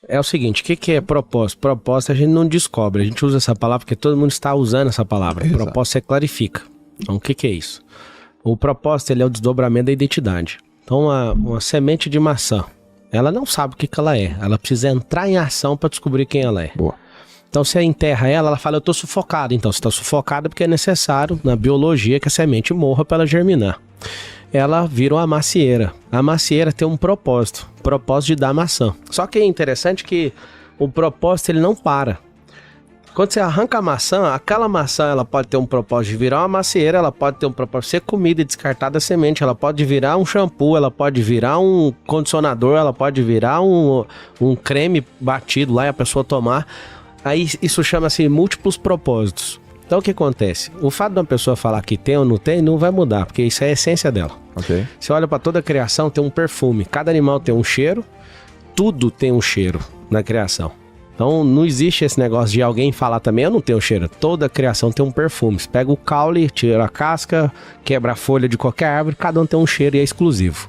É o seguinte, o que é propósito? Propósito a gente não descobre, a gente usa essa palavra porque todo mundo está usando essa palavra. Exato. Propósito você clarifica. Então o que é isso? O propósito ele é o desdobramento da identidade. Então uma semente de maçã, ela não sabe o que ela é, ela precisa entrar em ação para descobrir quem ela é. Boa. Então você enterra ela fala, eu tô sufocado. Então você está sufocado porque é necessário na biologia que a semente morra para ela germinar. Ela vira uma macieira. A macieira tem um propósito, o propósito de dar maçã. Só que é interessante que o propósito ele não para. Quando você arranca a maçã, aquela maçã ela pode ter um propósito de virar uma macieira, ela pode ter um propósito de ser comida e descartar da semente, ela pode virar um shampoo, ela pode virar um condicionador, ela pode virar um creme batido lá e a pessoa tomar. Aí isso chama-se múltiplos propósitos. Então o que acontece? O fato de uma pessoa falar que tem ou não tem, não vai mudar, porque isso é a essência dela. Ok. Você olha para toda a criação, tem um perfume. Cada animal tem um cheiro, tudo tem um cheiro na criação. Então não existe esse negócio de alguém falar também, eu não tenho cheiro. Toda a criação tem um perfume. Você pega o caule, tira a casca, quebra a folha de qualquer árvore, cada um tem um cheiro e é exclusivo.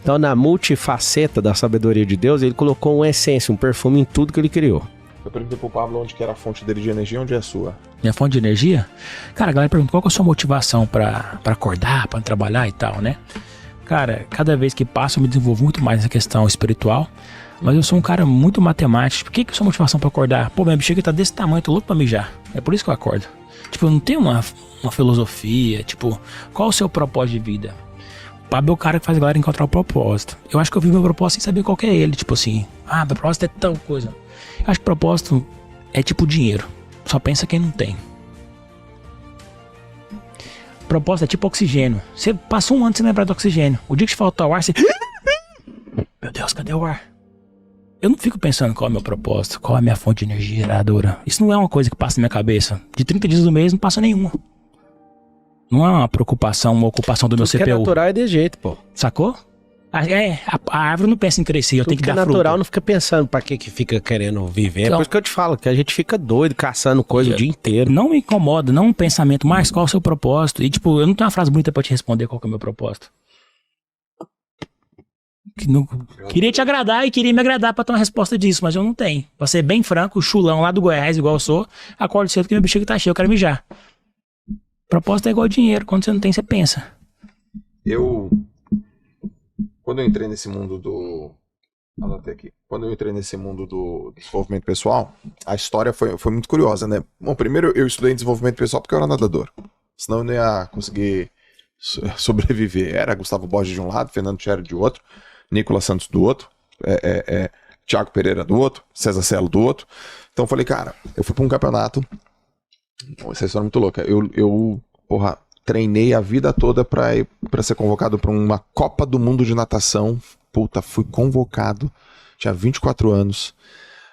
Então na multifaceta da sabedoria de Deus, ele colocou uma essência, um perfume em tudo que ele criou. Eu perguntei pro Pablo onde que era a fonte dele de energia, onde é a sua? Minha fonte de energia? Cara, a galera pergunta qual que é a sua motivação pra acordar, pra trabalhar e tal, né? Cara, cada vez que passa eu me desenvolvo muito mais nessa questão espiritual. Mas eu sou um cara muito matemático. Por que é a sua motivação pra acordar? Pô, minha bexiga tá desse tamanho, eu tô louco pra mijar. É por isso que eu acordo. Tipo, eu não tenho uma filosofia, tipo, qual o seu propósito de vida? O Pablo é o cara que faz a galera encontrar o propósito. Eu acho que eu vi meu propósito sem saber qual que é ele. Tipo assim, meu propósito é tal coisa. Eu acho que propósito é tipo dinheiro. Só pensa quem não tem. Propósito é tipo oxigênio. Você passou um ano sem lembrar do oxigênio. O dia que te faltar o ar, você... Meu Deus, cadê o ar? Eu não fico pensando qual é o meu propósito, qual é a minha fonte de energia geradora. Isso não é uma coisa que passa na minha cabeça. De 30 dias do mês não passa nenhuma. Não é uma preocupação, uma ocupação do meu CPU. Porque é natural é desse jeito, pô. Sacou? A árvore não pensa em crescer, eu tenho que dar fruta. natural não fica pensando pra que fica querendo viver. É por isso que eu te falo, que a gente fica doido, caçando coisa o dia inteiro. Não me incomoda, não um pensamento, mas qual é o seu propósito? E tipo, eu não tenho uma frase bonita pra te responder qual que é o meu propósito. Queria te agradar e queria me agradar pra ter uma resposta disso, mas eu não tenho. Pra ser bem franco, chulão lá do Goiás, igual eu sou, acordo cedo que minha bexiga tá cheia, eu quero mijar. Propósito é igual dinheiro, quando você não tem, você pensa. Quando eu entrei nesse mundo Quando eu entrei nesse mundo do desenvolvimento pessoal, a história foi muito curiosa, né? Bom, primeiro eu estudei desenvolvimento pessoal porque eu era nadador. Senão eu não ia conseguir sobreviver. Era Gustavo Borges de um lado, Fernando Scherer de outro, Nicolas Santos do outro, Thiago Pereira do outro, César Cielo do outro. Então eu falei, cara, eu fui pra um campeonato. Essa história é muito louca. Eu treinei a vida toda pra ser convocado pra uma Copa do Mundo de natação. Puta, fui convocado. Tinha 24 anos.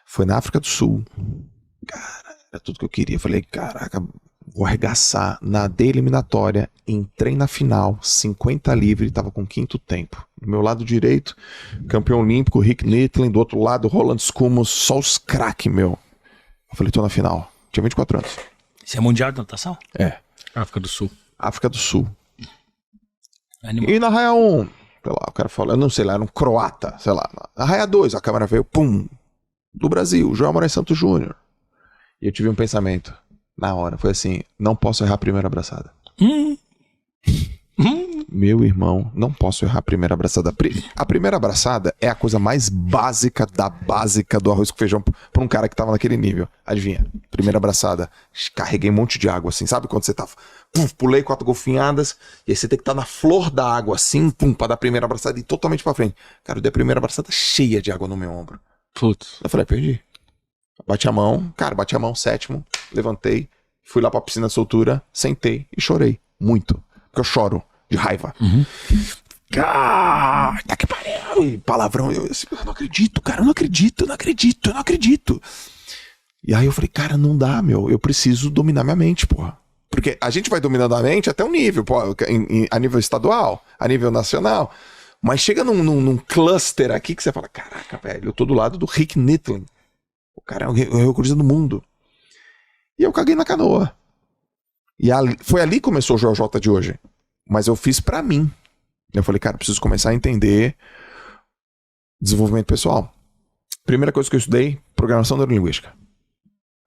Foi na África do Sul. Cara, era tudo que eu queria. Falei, caraca, vou arregaçar. Nadei eliminatória. Entrei na final. 50 livre. Tava com quinto tempo. Do meu lado direito, campeão olímpico, Rick Nittling. Do outro lado, Roland Skumos. Só os craque, meu. Eu falei, tô na final. Tinha 24 anos. Isso é mundial de natação? É. África do Sul. África do Sul. Animal. E na raia 1, sei lá, o cara falou, eu não sei lá, era um croata, sei lá. Na raia 2, a câmera veio, pum, do Brasil, João Moraes Santos Júnior. E eu tive um pensamento, na hora, foi assim, não posso errar a primeira abraçada. Meu irmão, não posso errar a primeira abraçada. A primeira abraçada é a coisa mais básica da básica do arroz com feijão pra um cara que tava naquele nível. Adivinha? Primeira abraçada. Carreguei um monte de água assim. Sabe quando você tá... pulei 4 golfinhadas e aí você tem que estar na flor da água assim, pra dar a primeira abraçada e ir totalmente pra frente. Cara, eu dei a primeira abraçada cheia de água no meu ombro. Putz. Eu falei, perdi. Bati a mão, sétimo, levantei, fui lá pra piscina de soltura, sentei e chorei. Muito. Porque eu choro de raiva. Tá que pariu. E palavrão. Eu não acredito, cara. Eu não acredito. E aí eu falei, cara, não dá, meu. Eu preciso dominar minha mente, porra. Porque a gente vai dominando a mente até um nível, pô, a nível estadual, a nível nacional. Mas chega num cluster aqui que você fala, caraca, velho, eu tô do lado do Rick Nittling. O cara é o recordista do mundo. E eu caguei na canoa. E foi ali que começou o JJ de hoje. Mas eu fiz pra mim. Eu falei, cara, preciso começar a entender desenvolvimento pessoal. Primeira coisa que eu estudei, programação neurolinguística.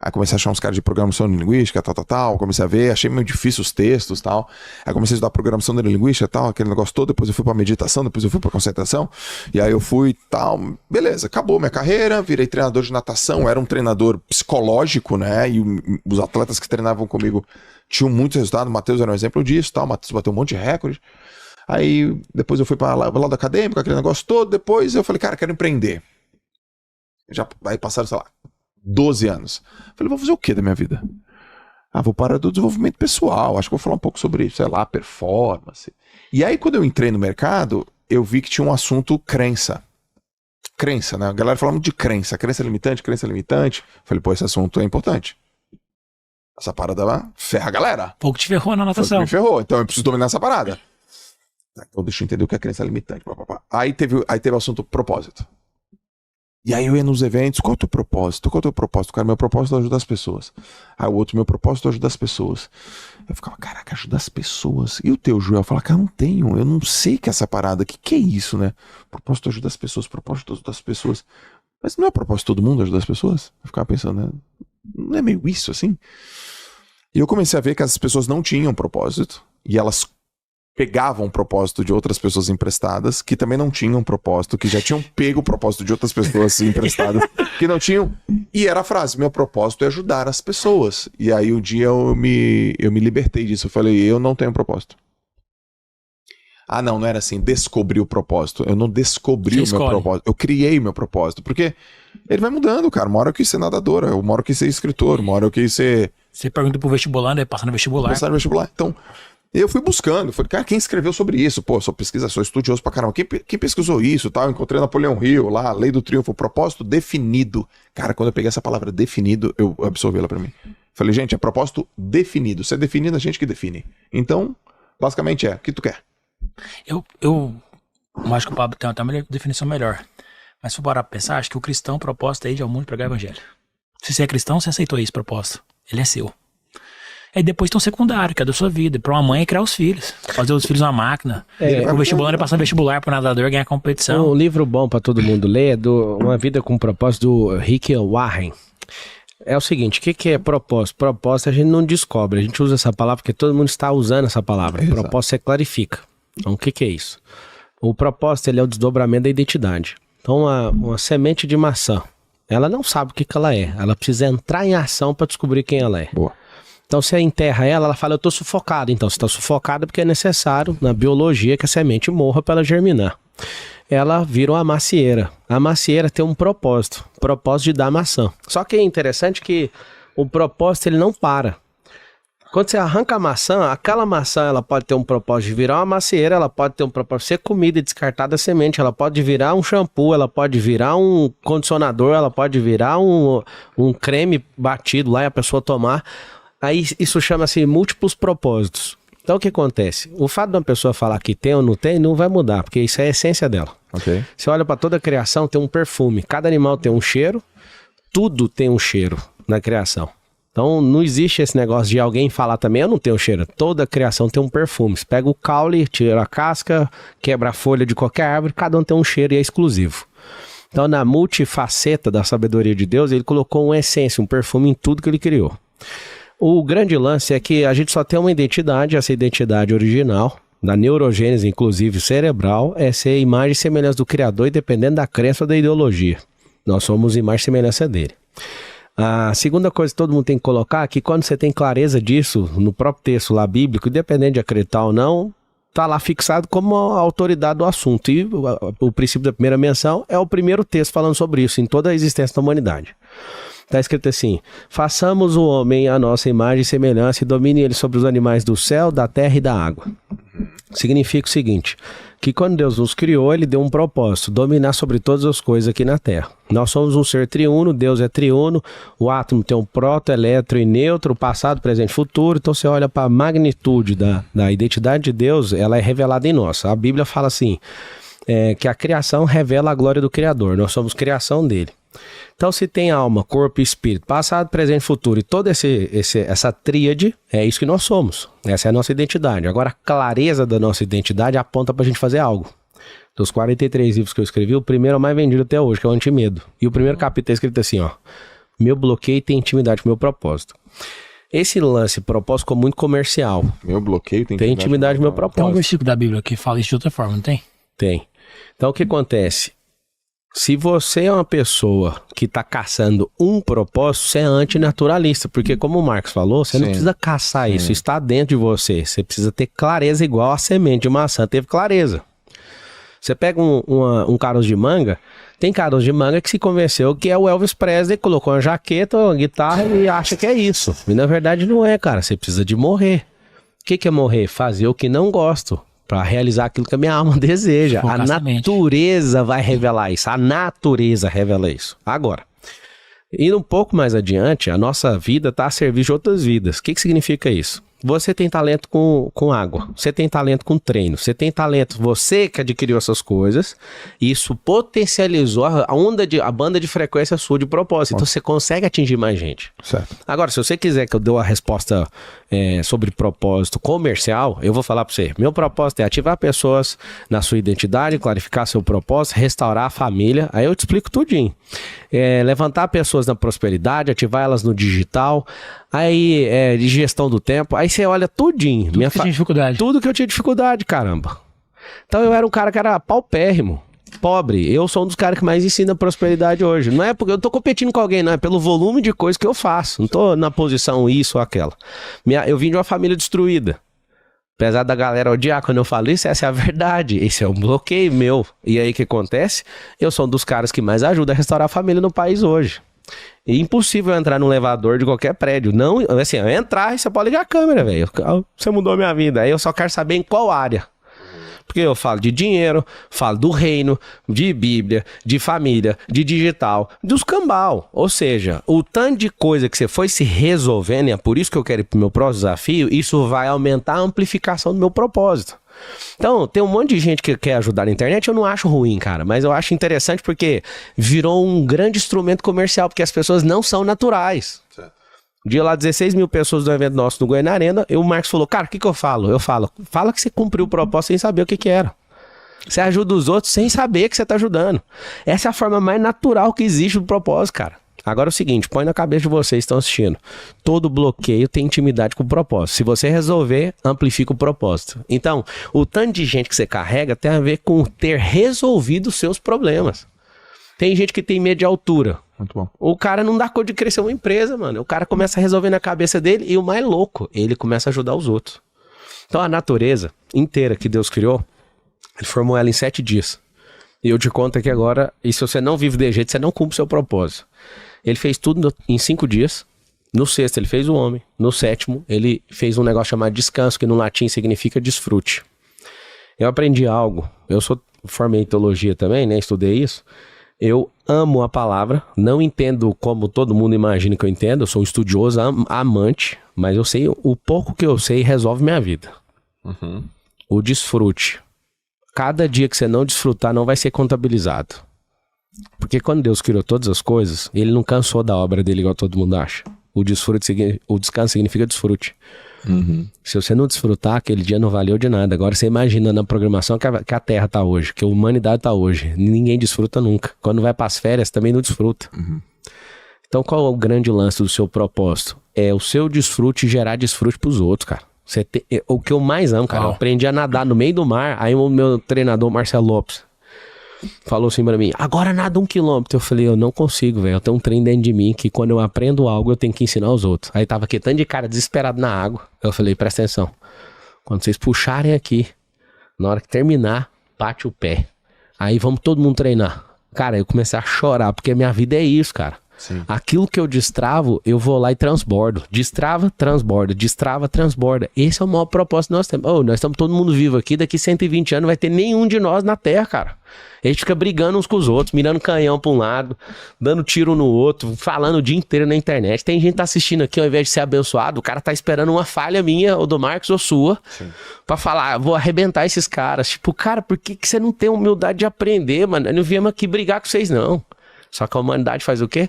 Aí comecei a achar uns caras de programação neurolinguística, tal. Comecei a ver, achei meio difícil os textos, tal. Aí comecei a estudar programação neurolinguística, tal, aquele negócio todo. Depois eu fui pra meditação, depois eu fui pra concentração. E aí eu fui, tal. Beleza, acabou minha carreira, virei treinador de natação. Era um treinador psicológico, né? E os atletas que treinavam comigo tinham muito resultado. O Matheus era um exemplo disso, tal. O Matheus bateu um monte de recorde. Aí depois eu fui para o lado acadêmico, aquele negócio todo. Depois eu falei, cara, quero empreender. Aí passaram, sei lá, 12 anos. Falei, vou fazer o que da minha vida? Vou parar do desenvolvimento pessoal. Acho que vou falar um pouco sobre, sei lá, performance. E aí quando eu entrei no mercado, eu vi que tinha um assunto crença. Crença, né? A galera falava de crença. Crença limitante, crença limitante. Falei, pô, esse assunto é importante. Essa parada lá ferra a galera. Pouco te ferrou na natação. Me ferrou, então eu preciso dominar essa parada. Então deixa eu entender o que é crença limitante. Aí teve o assunto propósito. E aí eu ia nos eventos, qual é o teu propósito? Qual é o teu propósito? Cara, meu propósito é ajudar as pessoas. Aí o outro, meu propósito é ajudar as pessoas. Eu ficava, caraca, ajudar as pessoas. E o teu, Joel? Eu falava, cara, eu não sei que é essa parada. O que é isso, né? Propósito é ajudar as pessoas, propósito é ajudar as pessoas. Mas não é propósito de todo mundo ajudar as pessoas? Eu ficava pensando, né? Não é meio isso assim? E eu comecei a ver que as pessoas não tinham propósito. E elas pegavam o propósito de outras pessoas emprestadas, que também não tinham propósito, que já tinham pego o propósito de outras pessoas emprestadas, que não tinham. E era a frase, meu propósito é ajudar as pessoas. E aí um dia eu me libertei disso. Eu falei, eu não tenho propósito. Não era assim, descobri o propósito. Eu não descobri o meu propósito. Eu criei o meu propósito. Porque ele vai mudando, cara. Uma hora eu quis ser nadadora, uma hora eu quis ser escritor, uma hora eu quis ser... Você pergunta pro vestibular, né? Passar no vestibular. Passar no vestibular. Então... eu fui buscando, falei, cara, quem escreveu sobre isso? Pô, sou pesquisa, sou estudioso pra caramba. Quem pesquisou isso, tal? Encontrei Napoleão Hill lá, Lei do Triunfo, propósito definido. Cara, quando eu peguei essa palavra definido, eu absorvi ela pra mim. Falei, gente, é propósito definido. Se é definido, a gente que define. Então, basicamente o que tu quer? Eu acho que o Pablo tem uma definição melhor. Mas se for parar pra pensar, acho que o cristão, o propósito é ir ao mundo pregar o evangelho. Se você é cristão, você aceitou esse propósito. Ele é seu. Aí depois tem um secundário, que é da sua vida. Pra uma mãe é criar os filhos. Fazer os filhos uma máquina. O vestibular é passar no vestibular pro nadador ganhar competição. Um livro bom pra todo mundo ler é Uma Vida com Propósito, do Rick Warren. É o seguinte, o que é propósito? Propósito a gente não descobre. A gente usa essa palavra porque todo mundo está usando essa palavra. Exato. Propósito você clarifica. Então o que é isso? O propósito ele é o desdobramento da identidade. Então uma semente de maçã, ela não sabe o que ela é. Ela precisa entrar em ação para descobrir quem ela é. Boa. Então você enterra ela fala, eu tô sufocado. Então você está sufocado porque é necessário na biologia que a semente morra para ela germinar. Ela vira uma macieira. A macieira tem um propósito de dar maçã. Só que é interessante que o propósito ele não para. Quando você arranca a maçã, aquela maçã ela pode ter um propósito de virar uma macieira, ela pode ter um propósito de ser comida e descartar da semente, ela pode virar um shampoo, ela pode virar um condicionador, ela pode virar um creme batido lá e a pessoa tomar. Aí isso chama-se múltiplos propósitos. Então o que acontece? O fato de uma pessoa falar que tem ou não tem, não vai mudar, porque isso é a essência dela. Okay. Você olha para toda a criação, tem um perfume. Cada animal tem um cheiro, tudo tem um cheiro na criação. Então não existe esse negócio de alguém falar também, eu não tenho cheiro. Toda a criação tem um perfume. Você pega o caule, tira a casca, quebra a folha de qualquer árvore, cada um tem um cheiro e é exclusivo. Então na multifaceta da sabedoria de Deus, ele colocou uma essência, um perfume em tudo que ele criou. O grande lance é que a gente só tem uma identidade, essa identidade original, da neurogênese, inclusive cerebral, é ser imagem e semelhança do Criador, e dependendo da crença ou da ideologia. Nós somos imagem e semelhança dele. A segunda coisa que todo mundo tem que colocar é que quando você tem clareza disso, no próprio texto lá bíblico, independente de acreditar ou não, está lá fixado como a autoridade do assunto. E o princípio da primeira menção é o primeiro texto falando sobre isso, em toda a existência da humanidade. Está escrito assim, façamos o homem a nossa imagem e semelhança e domine ele sobre os animais do céu, da terra e da água. Significa o seguinte, que quando Deus nos criou, ele deu um propósito, dominar sobre todas as coisas aqui na terra. Nós somos um ser triuno, Deus é triuno, o átomo tem um proto, elétron e neutro, passado, presente e futuro. Então você olha para a magnitude da identidade de Deus, ela é revelada em nós. A Bíblia fala assim, que a criação revela a glória do Criador, nós somos criação dele. Então se tem alma, corpo e espírito, passado, presente e futuro, e toda essa tríade, é isso que nós somos. Essa é a nossa identidade. Agora a clareza da nossa identidade aponta para a gente fazer algo. Dos 43 livros que eu escrevi, o primeiro é o mais vendido até hoje, que é o Antimedo. E o primeiro capítulo é escrito assim, ó. Meu bloqueio tem intimidade com o meu propósito. Esse lance, propósito, ficou muito comercial. Meu bloqueio tem intimidade com o meu Tem um propósito. versículo da Bíblia que fala isso de outra forma, não tem? Tem. Então, o que acontece? Se você é uma pessoa que está caçando um propósito, você é antinaturalista. Porque, como o Marcos falou, você não precisa caçar isso. Está dentro de você. Você precisa ter clareza igual a semente de maçã teve clareza. Você pega um caroço de manga, tem caroço de manga que se convenceu que é o Elvis Presley, colocou uma jaqueta, uma guitarra e acha que é isso. E na verdade não é, cara. Você precisa de morrer. O que é morrer? Fazer o que não gosto, para realizar aquilo que a minha alma deseja. A natureza vai revelar isso. A natureza revela isso. Agora, indo um pouco mais adiante, a nossa vida está a serviço de outras vidas. O que significa isso? Você tem talento com água, você tem talento com treino, você tem talento, você que adquiriu essas coisas, isso potencializou a banda de frequência sua de propósito, então você consegue atingir mais gente. Certo. Agora, se você quiser que eu dê uma resposta sobre propósito comercial, eu vou falar para você, meu propósito é ativar pessoas na sua identidade, clarificar seu propósito, restaurar a família, aí eu te explico tudinho. Levantar pessoas na prosperidade, ativar elas no digital, aí de gestão do tempo, aí você olha tudinho. Tudo que tinha dificuldade. Tudo que eu tinha dificuldade, caramba. Então eu era um cara que era paupérrimo, pobre. Eu sou um dos caras que mais ensina prosperidade hoje. Não é porque eu tô competindo com alguém, não. É pelo volume de coisa que eu faço. Não tô na posição isso ou aquela. Eu vim de uma família destruída. Apesar da galera odiar quando eu falo isso, essa é a verdade. Esse é um bloqueio meu. E aí o que acontece? Eu sou um dos caras que mais ajuda a restaurar a família no país hoje. É impossível entrar num elevador de qualquer prédio. Não, assim, eu entrar e você pode ligar a câmera, velho. Você mudou a minha vida. Aí eu só quero saber em qual área. Porque eu falo de dinheiro, falo do reino, de Bíblia, de família, de digital, dos cambal. Ou seja, o tanto de coisa que você foi se resolvendo, e é por isso que eu quero ir pro meu próximo desafio, isso vai aumentar a amplificação do meu propósito. Então, tem um monte de gente que quer ajudar na internet, eu não acho ruim, cara, mas eu acho interessante porque virou um grande instrumento comercial, porque as pessoas não são naturais. Certo. Dia lá, 16 mil pessoas do evento nosso no Goiânia Arena, e o Marcos falou, cara, o que eu falo? Eu falo, fala que você cumpriu o propósito sem saber o que era. Você ajuda os outros sem saber que você tá ajudando. Essa é a forma mais natural que existe do propósito, cara. Agora é o seguinte, põe na cabeça de vocês que estão assistindo. Todo bloqueio tem intimidade com o propósito. Se você resolver, amplifica o propósito. Então, o tanto de gente que você carrega tem a ver com ter resolvido os seus problemas. Tem gente que tem medo de altura. Muito bom. O cara não dá conta de crescer uma empresa, mano. O cara começa a resolver na cabeça dele e o mais louco, ele começa a ajudar os outros. Então a natureza inteira que Deus criou, ele formou ela em 7 dias. E eu te conto aqui agora, e se você não vive de jeito, você não cumpre o seu propósito. Ele fez tudo em 5 dias. No 6º ele fez o homem. No 7º ele fez um negócio chamado descanso, que no latim significa desfrute. Eu aprendi algo. Eu formei em teologia também, né? Estudei isso. Eu amo a palavra. Não entendo como todo mundo imagina que eu entendo. Eu sou um estudioso, amante. Mas eu sei, o pouco que eu sei resolve minha vida. Uhum. O desfrute. Cada dia que você não desfrutar não vai ser contabilizado. Porque quando Deus criou todas as coisas, ele não cansou da obra dele igual todo mundo acha. O descanso significa desfrute. Uhum. Se você não desfrutar, aquele dia não valeu de nada. Agora você imagina na programação que a Terra tá hoje, que a humanidade tá hoje. Ninguém desfruta nunca. Quando vai pras férias, também não desfruta. Uhum. Então qual é o grande lance do seu propósito? É o seu desfrute gerar desfrute pros outros, cara. O que eu mais amo, cara, eu aprendi a nadar no meio do mar. Aí o meu treinador, Marcelo Lopes, falou assim pra mim, agora nada 1 quilômetro. Eu falei, eu não consigo, velho. Eu tenho um trem dentro de mim que quando eu aprendo algo, eu tenho que ensinar aos outros. Aí tava aqui, tanto de cara desesperado na água. Eu falei, presta atenção. Quando vocês puxarem aqui, na hora que terminar, bate o pé. Aí vamos todo mundo treinar. Cara, eu comecei a chorar, porque a minha vida é isso, cara. Sim. Aquilo que eu destravo, eu vou lá e transbordo. Destrava, transborda. Destrava, transborda. Esse é o maior propósito que nós temos. Nós estamos todo mundo vivo aqui. Daqui 120 anos não vai ter nenhum de nós na Terra, cara. A gente fica brigando uns com os outros, mirando canhão pra um lado, dando tiro no outro, falando o dia inteiro na internet. Tem gente que tá assistindo aqui, ao invés de ser abençoado, o cara tá esperando uma falha minha, ou do Marcos, ou sua, pra falar, vou arrebentar esses caras. Tipo, cara, por que você não tem humildade de aprender, mano? Eu não viemos aqui brigar com vocês, não. Só que a humanidade faz o quê?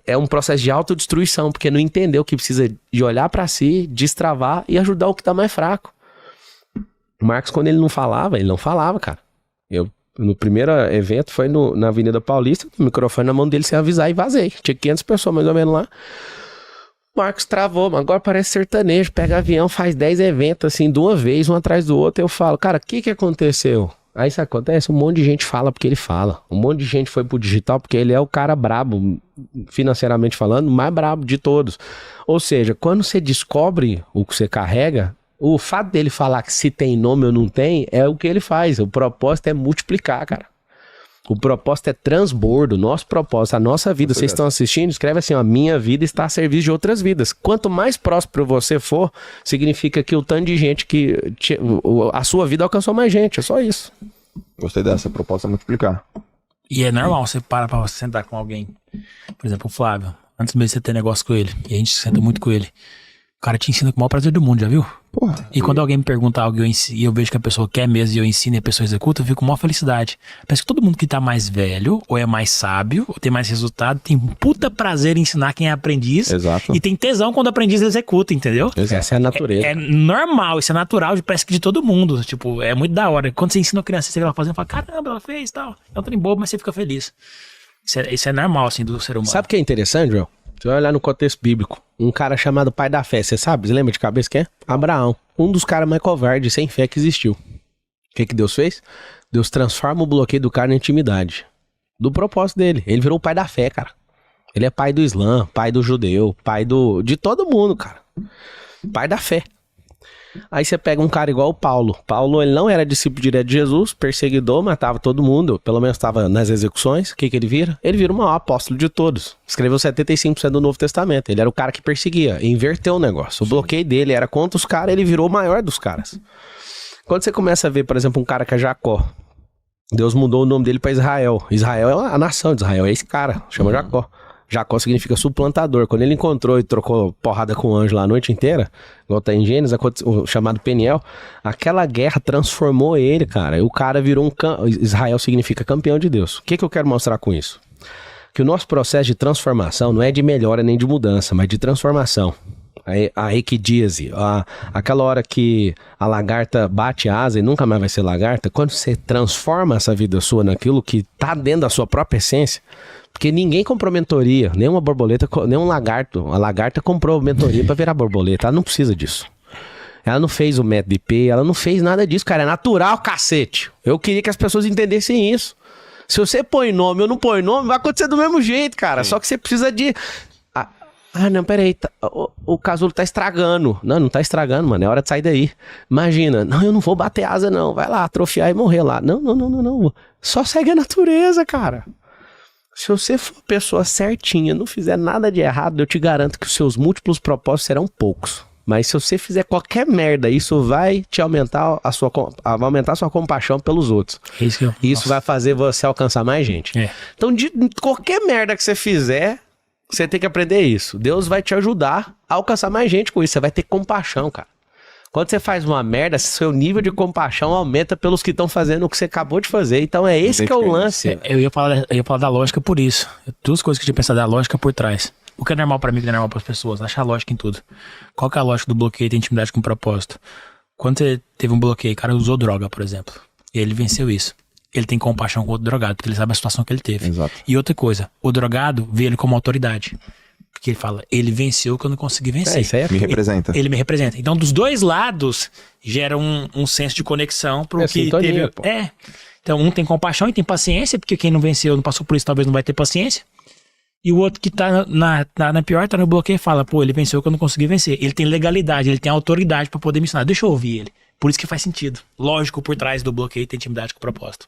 É um processo de autodestruição, porque não entendeu que precisa de olhar pra si, destravar e ajudar o que tá mais fraco. O Marcos, quando ele não falava, cara. No primeiro evento foi na Avenida Paulista, o microfone na mão dele sem avisar e vazei. Tinha 500 pessoas mais ou menos lá. O Marcos travou, mas agora parece sertanejo. Pega avião, faz 10 eventos assim, de uma vez, um atrás do outro. Eu falo, cara, o que aconteceu? Aí isso acontece, um monte de gente fala porque ele fala. Um monte de gente foi pro digital porque ele é o cara brabo, financeiramente falando, o mais brabo de todos. Ou seja, quando você descobre o que você carrega, o fato dele falar que se tem nome ou não tem, é o que ele faz. O propósito é multiplicar, cara. O propósito é transbordo. Nosso propósito, a nossa vida. Vocês estão assistindo, escreve assim, ó, minha vida está a serviço de outras vidas. Quanto mais próspero você for, significa que o tanto de gente a sua vida alcançou mais gente. É só isso. Gostei dessa proposta, é multiplicar. E é normal, você para pra você sentar com alguém. Por exemplo, o Flávio. Antes mesmo de você ter negócio com ele, e a gente senta muito com ele. O cara te ensina com o maior prazer do mundo, já viu? Porra. E quando alguém me pergunta algo e eu vejo que a pessoa quer mesmo e eu ensino e a pessoa executa, eu fico com maior felicidade. Parece que todo mundo que tá mais velho, ou é mais sábio, ou tem mais resultado, tem puta prazer em ensinar quem é aprendiz. Exato. E tem tesão quando o aprendiz executa, entendeu? Essa é a natureza. É normal, isso é natural, parece que de todo mundo. Tipo, é muito da hora. Quando você ensina a criança, você vê ela fazendo, fala, caramba, ela fez e tal. É um trem bobo, mas você fica feliz. Isso é normal, assim, do ser humano. Sabe o que é interessante, João? Você vai olhar no contexto bíblico. Um cara chamado pai da fé, você sabe? Você lembra de cabeça quem é? Abraão. Um dos caras mais covardes sem fé que existiu. O que Deus fez? Deus transforma o bloqueio do cara na intimidade. Do propósito dele. Ele virou o pai da fé, cara. Ele é pai do Islã, pai do judeu, pai de todo mundo, cara. Pai da fé. Aí você pega um cara igual o Paulo. Paulo, ele não era discípulo direto de Jesus, perseguidor, matava todo mundo, pelo menos estava nas execuções. O que ele vira? Ele vira o maior apóstolo de todos. Escreveu 75% do Novo Testamento. Ele era o cara que perseguia, inverteu o negócio. O bloqueio dele era contra os caras, ele virou o maior dos caras. Quando você começa a ver, por exemplo, um cara que é Jacó, Deus mudou o nome dele para Israel. Israel é a nação de Israel, é esse cara, chama Jacó. Jacó significa suplantador. Quando ele encontrou e trocou porrada com o anjo lá a noite inteira, igual tá em Gênesis, o chamado Peniel, aquela guerra transformou ele, cara. E o cara virou Israel significa campeão de Deus. O que eu quero mostrar com isso? Que o nosso processo de transformação não é de melhora nem de mudança, mas de transformação. A equidíase, aquela hora que a lagarta bate a asa e nunca mais vai ser lagarta, quando você transforma essa vida sua naquilo que tá dentro da sua própria essência, porque ninguém comprou mentoria, nem uma borboleta, nem um lagarto. A lagarta comprou mentoria pra virar borboleta, ela não precisa disso. Ela não fez o método IP, ela não fez nada disso, cara, é natural, cacete. Eu queria que as pessoas entendessem isso. Se você põe nome ou não põe nome, vai acontecer do mesmo jeito, cara, só que você precisa de... não, peraí, o casulo tá estragando. Não tá estragando, mano, é hora de sair daí. Imagina, não, eu não vou bater asa não, vai lá, atrofiar e morrer lá. Não, só segue a natureza, cara. Se você for a pessoa certinha, não fizer nada de errado, eu te garanto que os seus múltiplos propósitos serão poucos. Mas se você fizer qualquer merda, isso vai te aumentar vai aumentar a sua compaixão pelos outros. Isso vai fazer você alcançar mais gente. Então, de qualquer merda que você fizer, você tem que aprender isso. Deus vai te ajudar a alcançar mais gente com isso. Você vai ter compaixão, cara. Quando você faz uma merda, seu nível de compaixão aumenta pelos que estão fazendo o que você acabou de fazer. Então é esse que é o lance. Eu ia falar da lógica por isso. Duas coisas que eu tinha pensado da lógica por trás. O que é normal pra mim, o que é normal pras pessoas. Achar lógica em tudo. Qual que é a lógica do bloqueio da intimidade com propósito? Quando você teve um bloqueio, o cara usou droga, por exemplo. E ele venceu isso. Ele tem compaixão com o outro drogado, porque ele sabe a situação que ele teve. Exato. E outra coisa, o drogado vê ele como autoridade. Porque ele fala, ele venceu que eu não consegui vencer. Isso aí Me representa. Ele me representa. Então, dos dois lados, gera um senso de conexão pro que sintonia, teve. Pô. Então, um tem compaixão e tem paciência, porque quem não venceu, não passou por isso, talvez não vai ter paciência. E o outro que tá na pior, tá no bloqueio e fala, pô, ele venceu que eu não consegui vencer. Ele tem legalidade, ele tem autoridade pra poder me ensinar. Deixa eu ouvir ele. Por isso que faz sentido. Lógico por trás do bloqueio tem intimidade com o propósito.